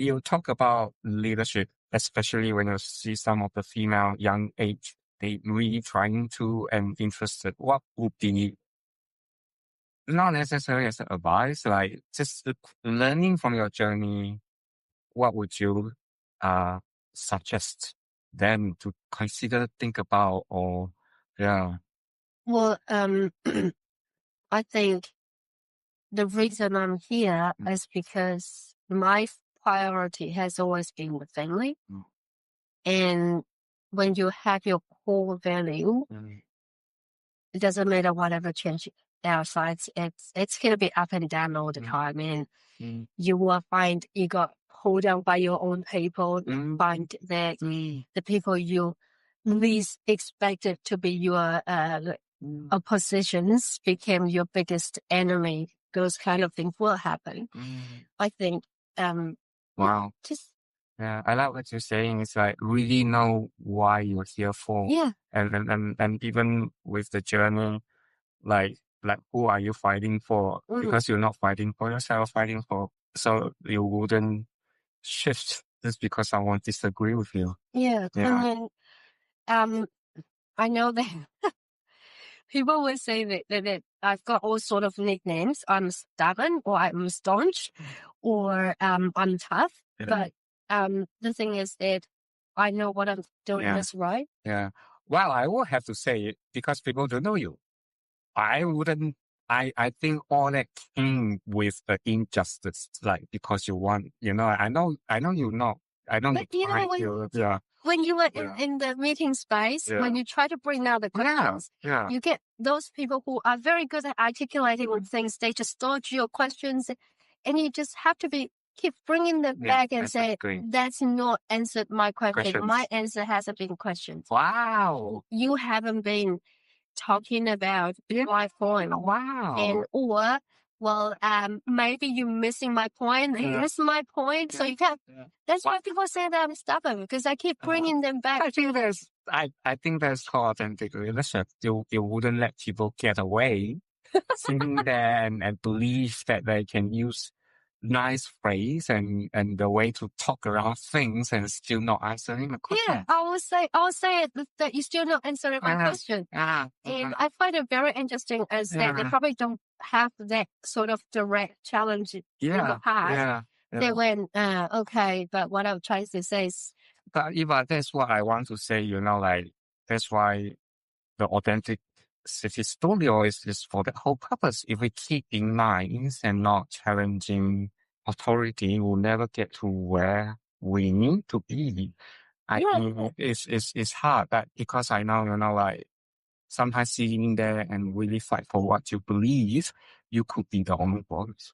you talk about leadership, especially when you see some of the female young age, they really trying to and interested. What would be not necessarily as advice, like just learning from your journey? What would you suggest them to consider, think about, or yeah? Well, I think the reason I'm here is because my priority has always been the family. And when you have your core value, it doesn't matter whatever change outside, it's going to be up and down all the time. And you will find you got pulled down by your own people, find that the people you least expected to be your oppositions became your biggest enemy. Those kind of things will happen. I think, wow. Yeah, I like what you're saying. It's like really know why you're here for. Yeah. And even with the journey, like who are you fighting for? Because you're not fighting for yourself, fighting for, so you wouldn't shift just because someone disagree with you. Yeah. And then, I know that people will say that I've got all sort of nicknames. I'm stubborn, or I'm staunch, or I'm tough. But the thing is that I know what I'm doing is right. Yeah. Well, I will have to say it because people don't know you. I wouldn't. I think all that came with the injustice, like because you want, I know you're not. I know But when you were in the meeting space, when you try to bring out the questions, you get those people who are very good at articulating things. They just dodge your questions, and you just have to keep bringing them back and say, that's not answered my question. My answer hasn't been questioned. Wow. You haven't been talking about my point. Wow. And maybe you're missing my point. Here's my point. So you can't. That's why people say that I'm stubborn, because I keep bringing them back. I think that's called authentic leadership. You wouldn't let people get away sitting there and believe that they can use nice phrase and the way to talk around things and still not answering the question. Yeah, I'll say it that you're still not answering my question. And I find it very interesting as that they probably don't have that sort of direct challenge in the past. They went, okay, but what I'm trying to say is... But Eva, that's what I want to say, that's why the authentic city studio is for the whole purpose. If we keep in mind and not challenging authority, we'll never get to where we need to be. I think it's hard, but because I know, sometimes sitting there and really fight for what you believe, you could be the only voice.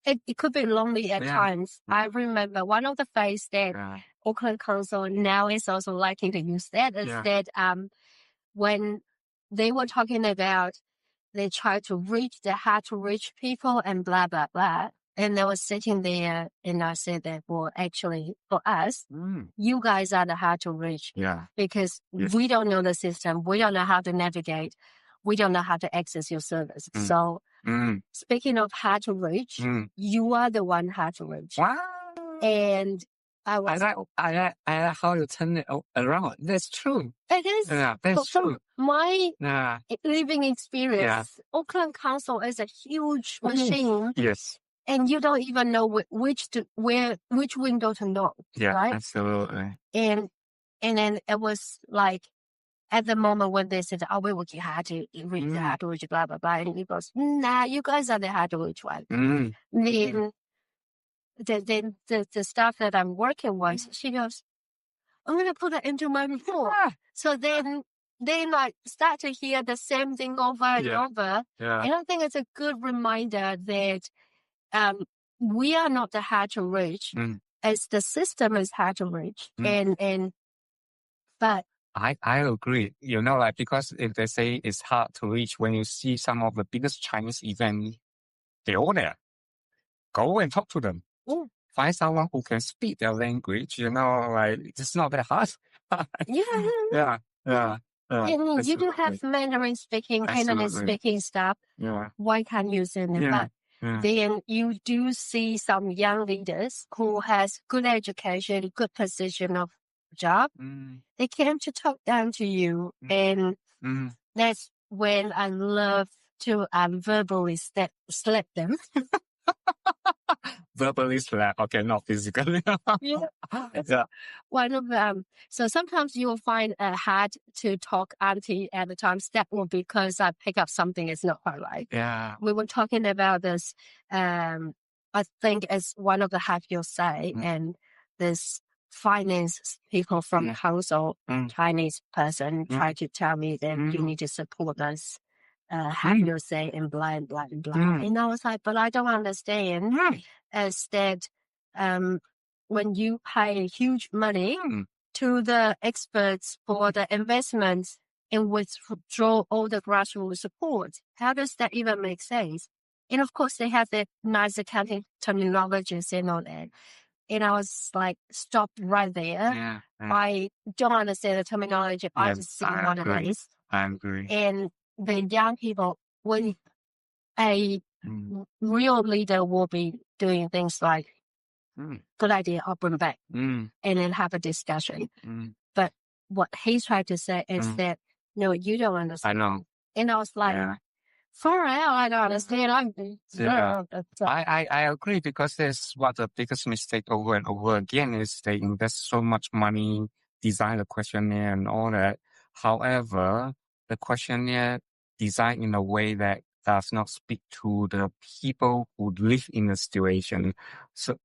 It could be lonely at times. I remember one of the phrases that Auckland Council now is also liking to use that is that when they were talking about they try to reach the hard to reach people and blah, blah, blah. And they were sitting there and I said that, well, actually for us, you guys are the hard to reach. Yeah. Because we don't know the system. We don't know how to navigate. We don't know how to access your service. So speaking of hard to reach, you are the one hard to reach. Wow. And I like how you turn it around. That's true. It is. Yeah, that's true. My living experience, Auckland Council is a huge machine. Yes. And you don't even know which window to knock. Yeah, right? Absolutely. And then it was like, at the moment when they said, oh, we're working hard to reach the hard to reach, blah, blah, blah. And he goes, nah, you guys are the hard to reach one. Then the staff that I'm working with, she goes, I'm going to put it into my report. So then they start to hear the same thing over and over. Yeah. And I think it's a good reminder that we are not the hard to reach, as the system is hard to reach. But I agree. Because if they say it's hard to reach, when you see some of the biggest Chinese events, they're all there. Go and talk to them. Find someone who can speak their language. It's not that hard. Yeah. And you do have Mandarin speaking, Cantonese speaking stuff. Yeah. Why can't you send them back? then you do see some young leaders who has good education, good position of job. They came to talk down to you, and that's when I love to verbally slap them. Verbally slap, okay, not physically. Yeah. One of them. So sometimes you will find it hard to talk auntie at the times. That will be because I pick up something is not quite right. Yeah. We were talking about this. I think as one of the half you'll say, and this finance people from council, Chinese person tried to tell me that you need to support us. Have you say and blah and blah and blah. And I was like, but I don't understand. As that, when you pay huge money to the experts for the investments and withdraw all the grassroots support, how does that even make sense? And of course, they have the nice accounting terminologies and all that. And I was like, stop right there. I don't understand the terminology. I just see what it is. I agree. And the young people, when a real leader will be doing things like, good idea, I'll bring back, and then have a discussion. But what he's trying to say is that, no, you don't understand. I know. And I was like, for real, I don't understand. I agree, because that's what the biggest mistake over and over again is they invest so much money, design the questionnaire and all that. However, the questionnaire designed in a way that does not speak to the people who live in the situation. So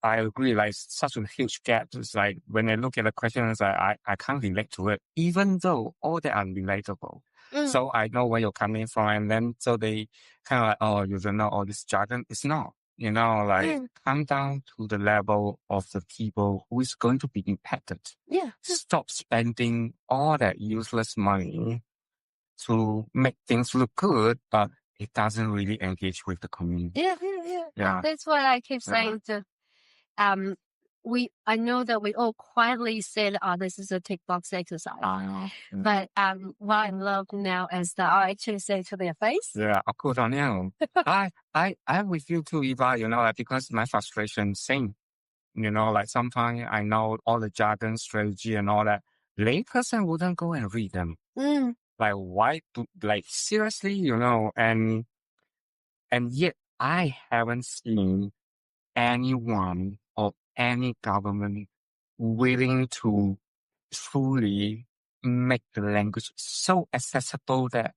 I agree, like such a huge gap. It's like when I look at the questions, I can't relate to it, even though all they are relatable. So I know where you're coming from, and then so they kind of like, oh, you don't know all this jargon. It's not, come down to the level of the people who is going to be impacted. Stop spending all that useless money to make things look good, but it doesn't really engage with the community. That's what I keep saying to, I know that we all quietly said, oh, this is a tick box exercise. But what I love now is that I actually say to their face. Yeah, of course, I know. I'm with you too, Eva, because my frustration same. Sometimes I know all the jargon, strategy and all that. Layperson wouldn't go and read them. Like, why seriously, and yet I haven't seen anyone or any government willing to truly make the language so accessible that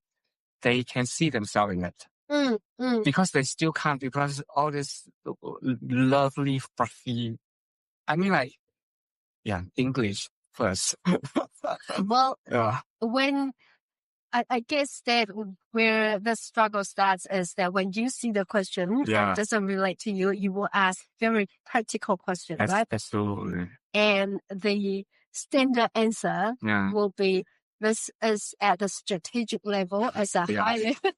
they can see themselves in it. Because they still can't, because all this lovely, fluffy, English first. Well, when I guess that where the struggle starts is that when you see the question that doesn't relate to you, you will ask very practical questions, right? Absolutely. And the standard answer will be, this is at the strategic level as a high level.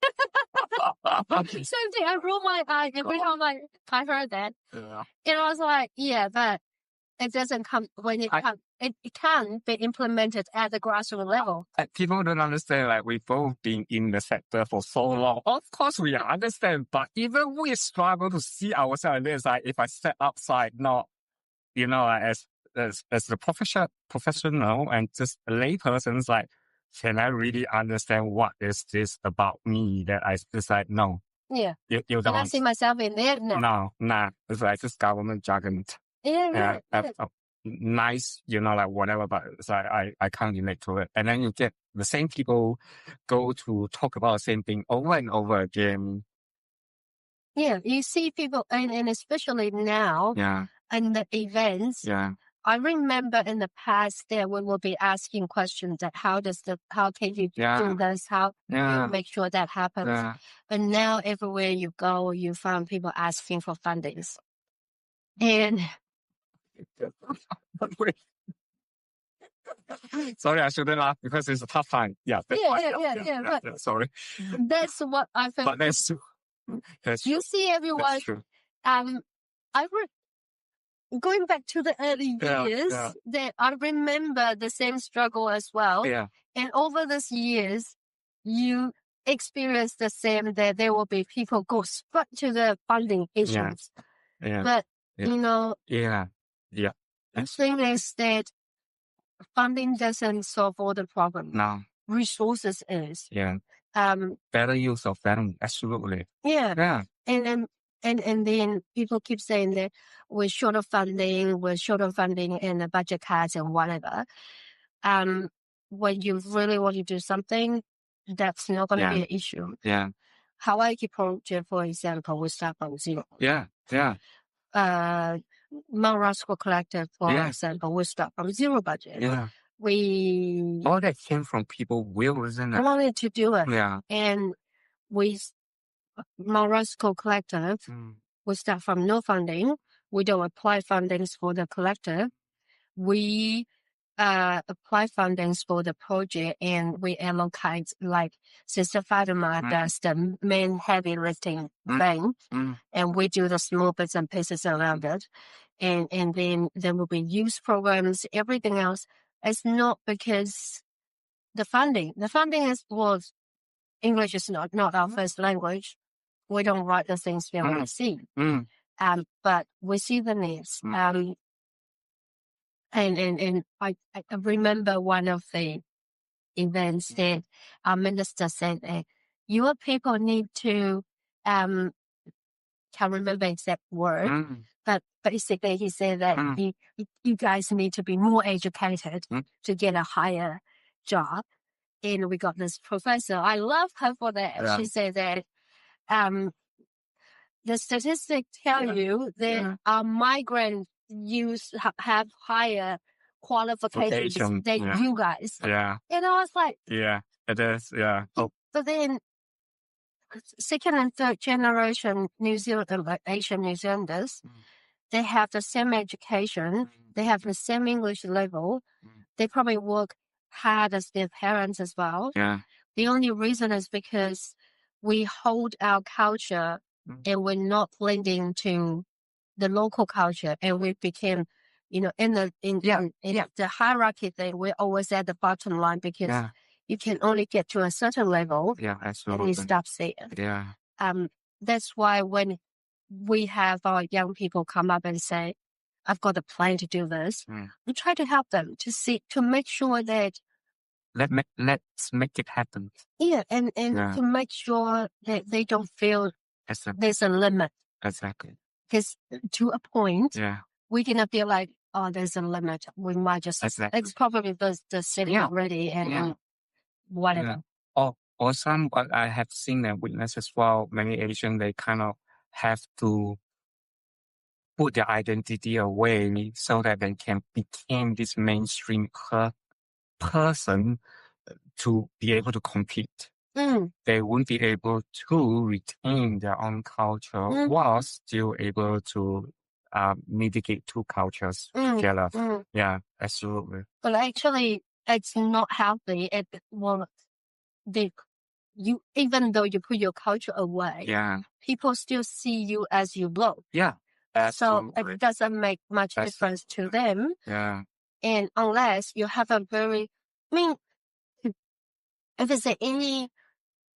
Same thing, I roll my eye every time I heard that. And I was like, but it doesn't come when it comes. It can be implemented at the grassroots level. People don't understand, we've both been in the sector for so long. Of course, we understand, but even we struggle to see ourselves. It's like, if I step outside, not, as the professional and just a lay person, it's like, can I really understand what is this about me that I just like, no. Yeah. You don't. Can I see myself in there? No. No. It's like just government jargon. Nice, whatever, but it's like, I can't relate to it. And then you get the same people go to talk about the same thing over and over again. Yeah, you see people, and especially now in the events. I remember in the past that we will be asking questions that how can you do this? How do you make sure that happens? But now everywhere you go, you find people asking for fundings. And sorry, I shouldn't laugh because it's a tough time. Sorry. That's what I feel. But that's true. You see everyone. That's true. Going back to the early years, that I remember the same struggle as well. Yeah. And over these years, experience the same, that there will be people go straight to the funding issues. Yeah. But, Yeah. Yeah. Yeah. The thing is that funding doesn't solve all the problems. No. Resources is. Yeah. Better use of them. Absolutely. Yeah. Yeah. And then people keep saying that we're short of funding and the budget cuts and whatever. When you really want to do something, that's not going to be an issue. Yeah. Hawaii project, for example, we start from zero. Yeah. Yeah. Mount Roscoe Collective, for Yeah. example, we start from zero budget. Yeah. We All that came from people will, isn't it? wanted to do it. Yeah. And Mount Roscoe Collective, we start from no funding. We don't apply fundings for the collective. We apply fundings for the project, and we allocate, like Sister Fatima does the main heavy lifting thing, and we do the small bits and pieces around it. And then there will be youth programs, everything else. It's not because the funding is, well, English is not our first language. We don't write the things we want to see. But we see the needs. And I remember one of the events that our minister said that your people need to, can't remember exact word, but basically he said that you guys need to be more educated to get a higher job. And we got this professor. I love her for that. Yeah. She said that the statistics tell you that our migrant youth have higher qualifications than you guys. Yeah. And I was like, yeah, it is. Yeah. Oh. But then second and third generation Asian New Zealanders, they have the same education. They have the same English level. They probably work hard as their parents as well. Yeah. The only reason is because we hold our culture and we're not blending to the local culture, and we became, in the hierarchy thing, we're always at the bottom line because you can only get to a certain level. Yeah, absolutely. And it stops there. Yeah. That's why when we have our young people come up and say, I've got a plan to do this, we try to help them to make sure that let's make it happen. Yeah, and to make sure that they don't feel there's a limit. Exactly. Because to a point, we cannot feel like, oh, there's a limit. We might just, it's probably the city already and whatever. Yeah. Or some, what I have seen and witnessed as well, many Asians, they kind of have to put their identity away so that they can become this mainstream person to be able to compete. They won't be able to retain their own culture while still able to mitigate two cultures together. Yeah, absolutely. But actually, it's not healthy. Even though you put your culture away, people still see you as you look. Yeah, absolutely. So it doesn't make much difference to them. Yeah. And unless you have if there's any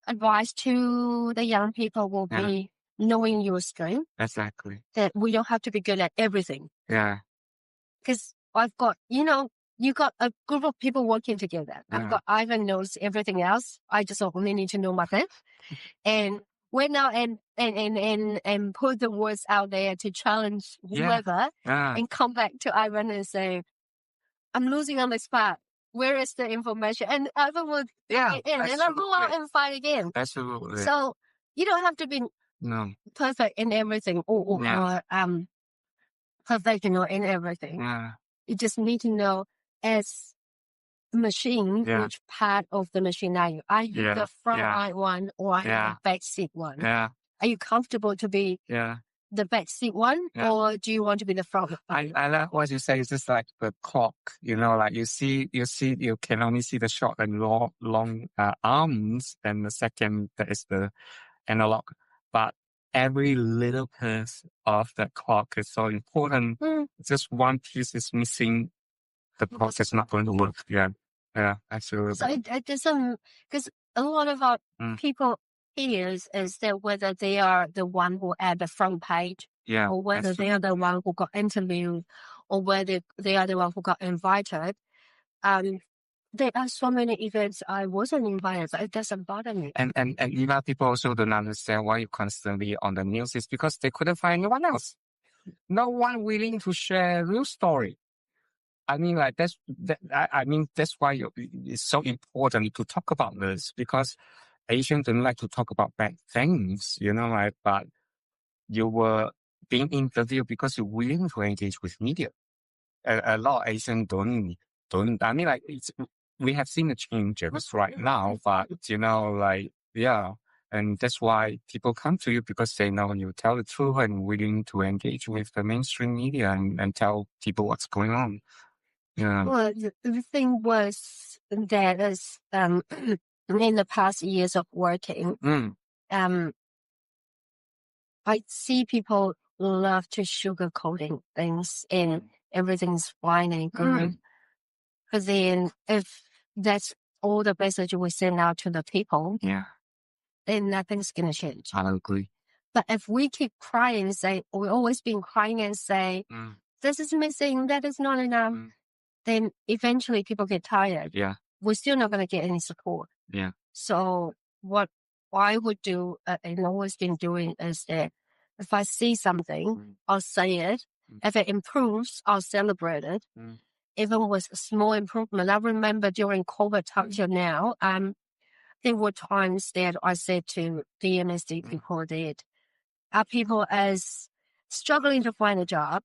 advice to the young people will be knowing your strength. Exactly. That we don't have to be good at everything. Yeah. Because I've got, you got a group of people working together. I've got Ivan knows everything else. I just only need to know my bit. And went out and put the words out there to challenge whoever and come back to Ivan and say, I'm losing on the spot. Where is the information? And Ivan would and I'll go out and fight again. Absolutely. So you don't have to be perfect in everything or professional in everything. Yeah. You just need to know as a machine which part of the machine are you? Are you the front right one or are you the back seat one? Yeah. Are you comfortable to be the back seat one or do you want to be the front? I like what you say. It's just like the clock, like you can only see the short and long arms, and the second that is the analog. But every little piece of the clock is so important. Just one piece is missing, the clock is not going to work. Yeah, absolutely. So it doesn't, because a lot of our people here is that whether they are the one who at the front page, or whether they are the one who got interviewed, or whether they are the one who got invited. There are so many events I wasn't invited, but it doesn't bother me. And Eva, people also don't understand why you're constantly on the news is because they couldn't find anyone else. No one willing to share real story. I mean, like that's why it's so important to talk about this, because Asians don't like to talk about bad things, but you were being interviewed because you're willing to engage with media. A lot of Asians don't, I mean, like we have seen the changes right now, but and that's why people come to you, because they know you tell the truth and willing to engage with the mainstream media and tell people what's going on. Yeah. Well, the thing was that is, in the past years of working, I see people love to sugarcoating things and everything's fine and good. But then if that's all the message we send out to the people, then nothing's going to change. I agree. But if we keep crying and say, we've always been crying and say, this is missing, that is not enough, then eventually people get tired. Yeah. We're still not going to get any support. Yeah. So what I would do, and always been doing, is that if I see something, I'll say it. If it improves, I'll celebrate it. Even with a small improvement. I remember during COVID time till now, there were times that I said to the MSD people that are people as struggling to find a job,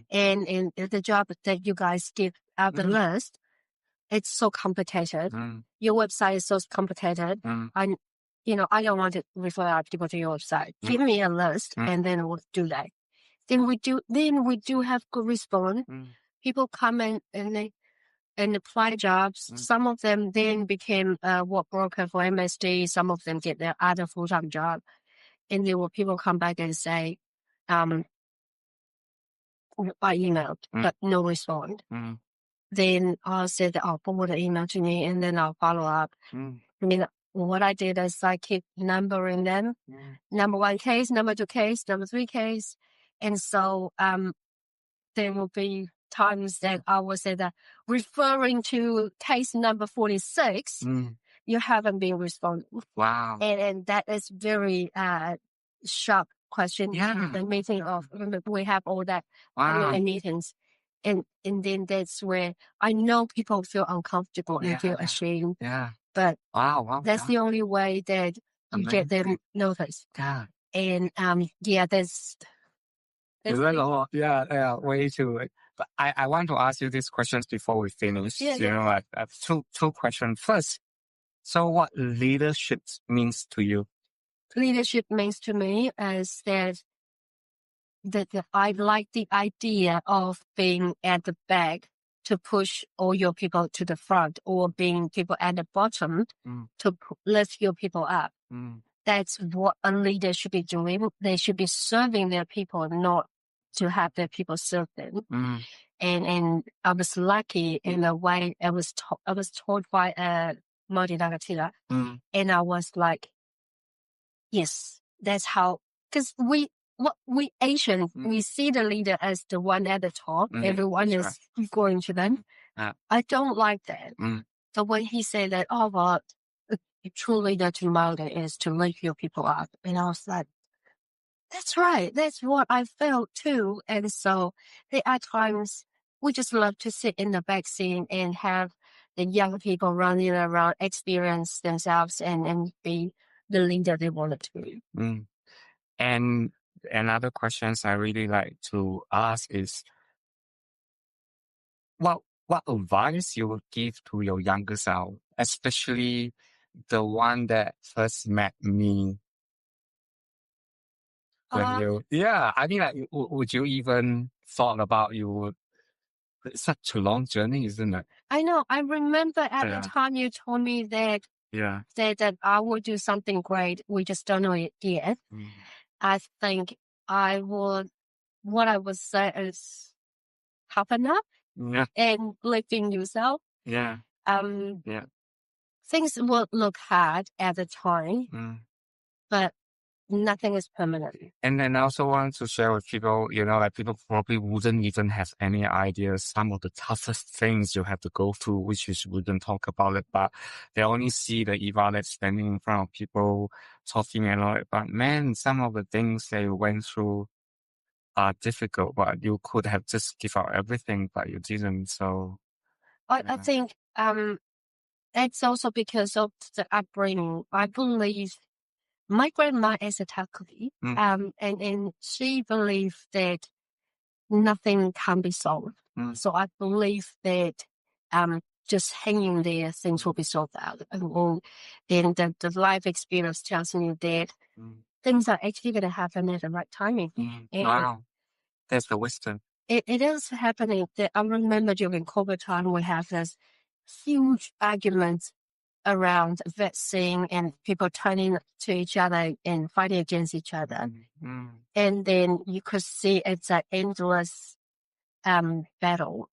and the job that you guys give out the list, it's so complicated. Your website is so complicated. I don't want to refer out people to your website. Give me a list, and then we'll do that. Then we do have good response. People come in and apply jobs. Some of them then became work broker for MSD. Some of them get their other full-time job. And there were people come back and say, I emailed, but no response. Then I said, I'll forward the email to me, and then I'll follow up. I mean, what I did is I keep numbering them. Number 1 case, number 2 case, number 3 case. And so there will be times that I will say that referring to case number 46, you haven't been responding. Wow. And that is very sharp question. Yeah. The meeting of, we have all that meetings. And then that's where I know people feel uncomfortable and feel ashamed. Yeah. But wow. that's the only way that you get them noticed. Yeah. And there's way too. But I want to ask you these questions before we finish. I have two questions. First, so what leadership means to you? Leadership means to me is that I like the idea of being at the back to push all your people to the front, or being people at the bottom to lift your people up. That's what a leader should be doing. They should be serving their people, not to have their people serve them. And I was lucky in a way. I was told by a multi-narrativa, and I was like, yes, that's how. Because we Asian, we see the leader as the one at the top. Everyone is going to them. I don't like that. So when he said that, a true leader to Malta is to lift your people up, and I was like, that's right. That's what I felt too. And so there are times we just love to sit in the back seat and have the young people running around, experience themselves and be the leader they wanted to be. And another questions I really like to ask is, what advice you would give to your younger self, especially the one that first met me? Would you even thought about it's such a long journey, isn't it? I know. I remember at the time you told me that that I would do something great. We just don't know it yet. I think what I would say is toughen up and believe in yourself. things will look hard at the time, but nothing is permanent. And then I also want to share with people, like people probably wouldn't even have any idea some of the toughest things you have to go through, which you wouldn't talk about it, but they only see the Eva that's standing in front of people talking and all that. But man, some of the things they went through are difficult, but you could have just give out everything, but you didn't. So I think it's also because of the upbringing. I believe my grandma is a Thai, and she believed that nothing can be solved. So I believe that just hanging there, things will be solved out. And then the life experience tells me that things are actually going to happen at the right timing. Wow, that's the wisdom. It is happening. I remember during COVID time, we have this huge argument around vaccine and people turning to each other and fighting against each other. And then you could see it's an endless battle.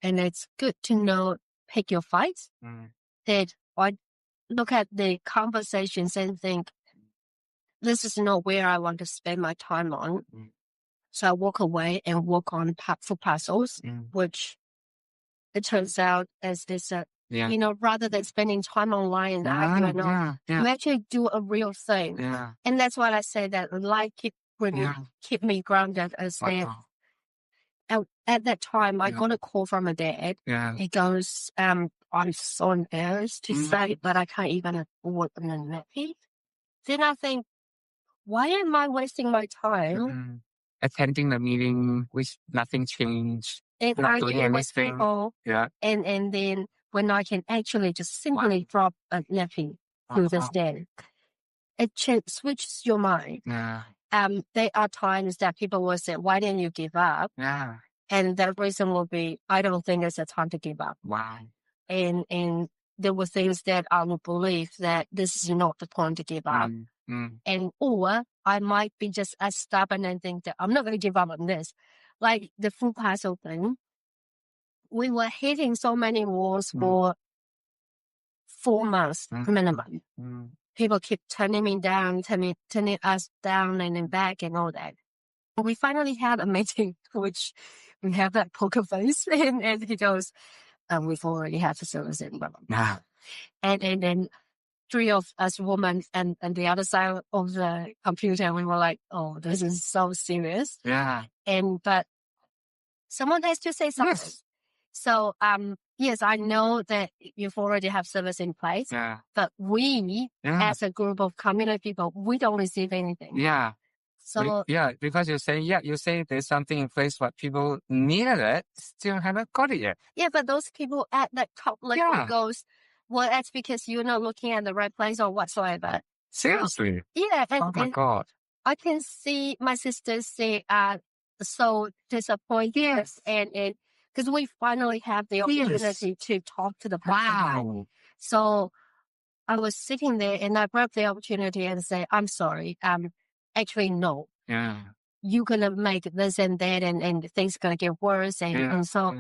And it's good to know, pick your fights. That I look at the conversations and think, this is not where I want to spend my time on. So I walk away and work on full puzzles, which it turns out as this, rather than spending time online and you actually do a real thing. And that's why I say that life keep me grounded as that. At that time, I got a call from a dad. He goes, I'm so embarrassed to say, but I can't even afford a nappy. Then I think, why am I wasting my time? Attending the meeting, which nothing changed. And not doing anything. People, and then when I can actually just simply drop a nappy to this dad, it switches your mind. There are times that people will say, why didn't you give up? And the reason will be, I don't think it's a time to give up. And there were things that I would believe that this is not the time to give up. Or I might be just as stubborn and think that I'm not going to give up on this. Like the full parcel thing, we were hitting so many walls for 4 months minimum. People keep turning me down, turning us down and then back and all that. We finally had a meeting, which we have that poker face, and he goes, we've already had the service in. And then 3 of us women and the other side of the computer, we were like, oh, this is so serious. But someone has to say something. Yes. So, yes, I know that you've already have service in place, but we, as a group of community people, we don't receive anything. So, because you say there's something in place, but people needed it, still haven't got it yet. But those people at that top level goes, well, that's because you're not looking at the right place or whatsoever. Seriously? Oh my God. I can see my sisters say, so disappointed. And because we finally have the opportunity to talk to the person. So I was sitting there and I grabbed the opportunity and say, I'm sorry. Actually, no. You're going to make this and that and things going to get worse. And so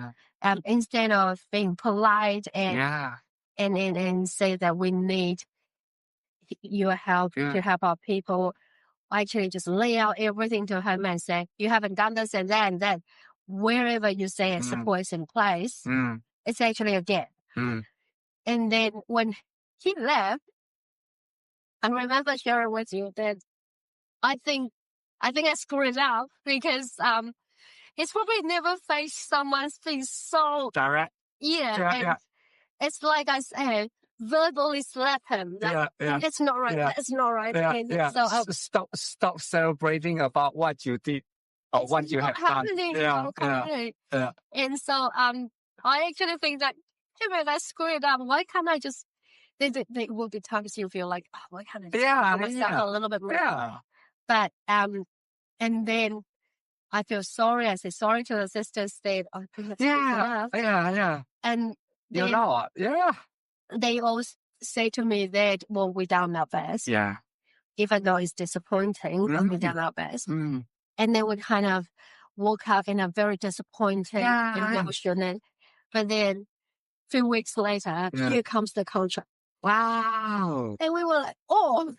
instead of being polite and say that we need your help to help our people, I actually just lay out everything to him and say, you haven't done this and that and that. Wherever you say support is in place, it's actually a gap. And then when he left, I remember sharing with you that I think I screwed up because he's probably never faced someone being so direct. It's like I said, verbally slap him. It's not right. It's not right. So stop celebrating about what you did or what you have done. And so I actually think that, hey man, I screwed up. Why can't I just? There will be times you feel like, oh, why can't I just myself a little bit more? But and then I feel sorry. I say sorry to the sisters. That I think that's And they always say to me that, well, we done our best. Even though it's disappointing, we done our best. And they would kind of walk out in a very disappointing emotion. But then a few weeks later, here comes the contract. Wow. And we were like, oh.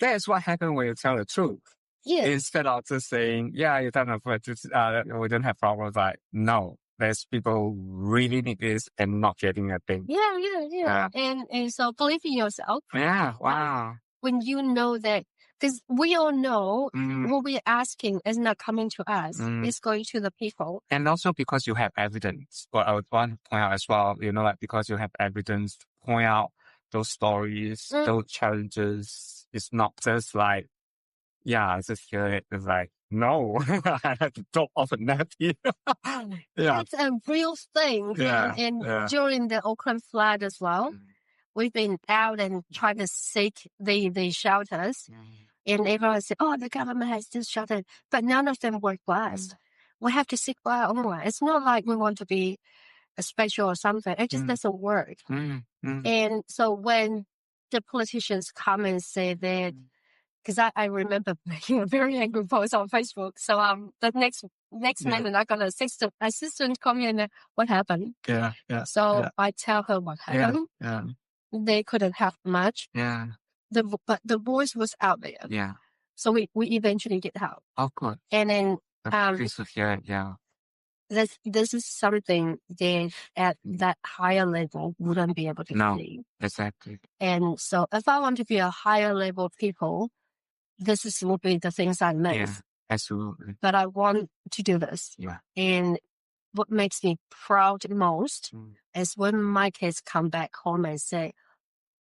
That's what happened when you tell the truth. Yeah. Instead of just saying, yeah, you don't have, we don't have problems. Like, no, there's people who really need this and not getting a thing. Yeah. And so believe in yourself. Yeah. Wow. When you know that, because we all know what we're asking is not coming to us. It's going to the people. And also because you have evidence. What I would want to point out as well, like because you have evidence to point out those stories, those challenges. It's not just like, yeah, I just hear it. It's like, no, I had to drop off a napkin. Yeah. It's a real thing. Yeah. And during the Auckland flood as well, we've been out and trying to seek the shelters. And everyone said, oh, the government has this shelter. But none of them work for us. We have to seek for our own way. It's not like we want to be a special or something. It just doesn't work. And so when the politicians come and say that, because I remember making a very angry post on Facebook. So the next minute I got an assistant come in and what happened? Yeah. So I tell her what happened. Yeah. They couldn't help much. Yeah. But the voice was out there. Yeah. So we eventually get help. Of course. And then yeah. This is something that at that higher level wouldn't be able to see. Exactly. And so if I want to be a higher level people, this will be the things I miss. Yeah, absolutely. But I want to do this. Yeah. And what makes me proud most is when my kids come back home and say,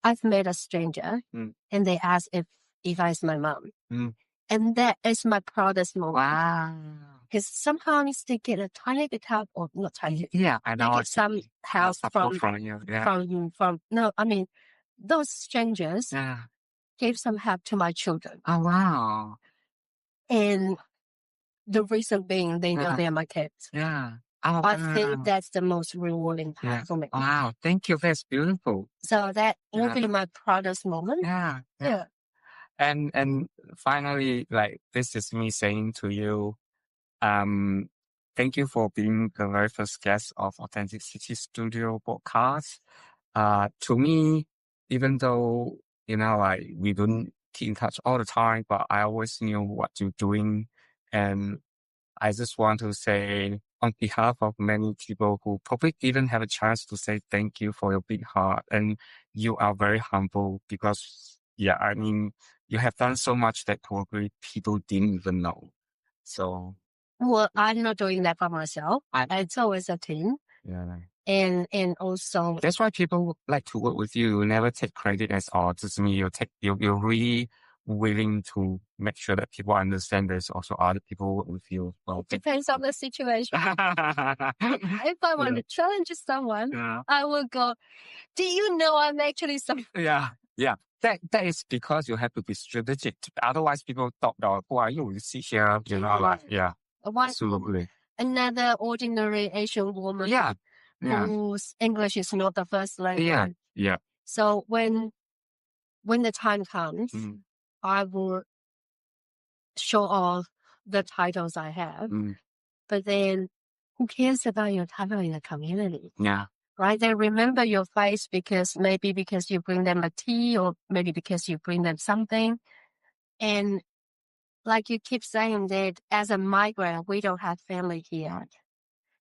I've met a stranger and they ask if Eva is my mom. And that is my proudest moment. Wow. Because sometimes they get a tiny bit help, or not tiny. Yeah, I know. They get some help from you. Yeah. Those strangers gave some help to my children. Oh, wow. And the reason being they know they are my kids. Yeah. I think that's the most rewarding part for me. Wow. Thank you. That's beautiful. So that will be my proudest moment. Yeah. And finally, like, this is me saying to you, thank you for being the very first guest of Authenticity Studio podcast. To me, even though, like, we don't keep in touch all the time, but I always knew what you're doing. And I just want to say, on behalf of many people who probably didn't have a chance to say thank you for your big heart. And you are very humble because, I mean, you have done so much that probably people didn't even know. So. Well, I'm not doing that by myself. It's always a team. Yeah. And also. That's why people like to work with you. You never take credit as all. Just me, you're really willing to make sure that people understand there's also other people work with you. Well, depends on the situation. If I want to challenge someone, I will go, do you know I'm actually some? Yeah. That is because you have to be strategic. Otherwise, people thought, who are you? You sit here, absolutely. Another ordinary Asian woman. Whose English is not the first language. Yeah. So when the time comes, I will show off the titles I have. But then who cares about your title in the community? Yeah. Right? They remember your face because you bring them a tea or maybe because you bring them something. And like you keep saying that as a migrant, we don't have family here.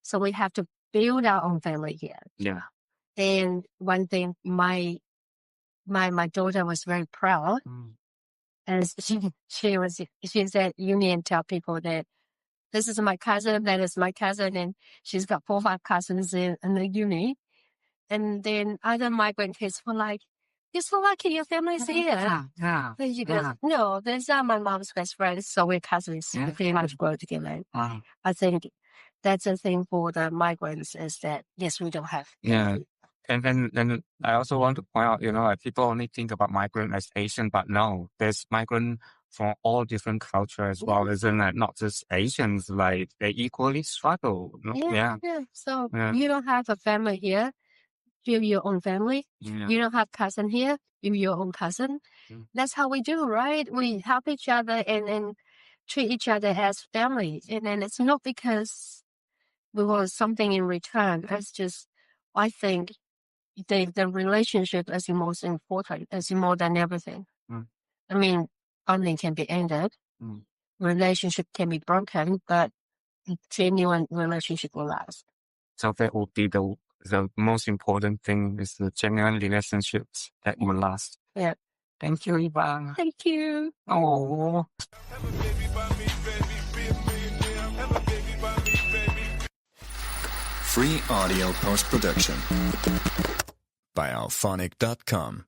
So we have to build our own family here. Yeah. And one thing my daughter was very proud. And she's at uni and tell people that this is my cousin, that is my cousin, and she's got 4 or 5 cousins in the uni. And then other migrant kids were like, you're so lucky your family's here. Yeah. And she goes, no, these are my mom's best friends, so we're cousins. We pretty much grow together. I think that's the thing for the migrants is that, yes, we don't have. Yeah. And then I also want to point out, like people only think about migrant as Asian, but no, there's migrant from all different cultures as well. Isn't it? Not just Asians, like they equally struggle. Yeah. So you don't have a family here, build your own family. You don't have cousin here, build your own cousin. That's how we do, right? We help each other and treat each other as family. And then it's not because we want something in return. It's just, I think the relationship is most important, is more than everything. I mean, bonding can be ended, relationship can be broken, but genuine relationship will last. So that would be the most important thing is the genuine relationships that will last. Yeah. Thank you, Eva. Thank you. Oh. Free audio post-production by alphonic.com.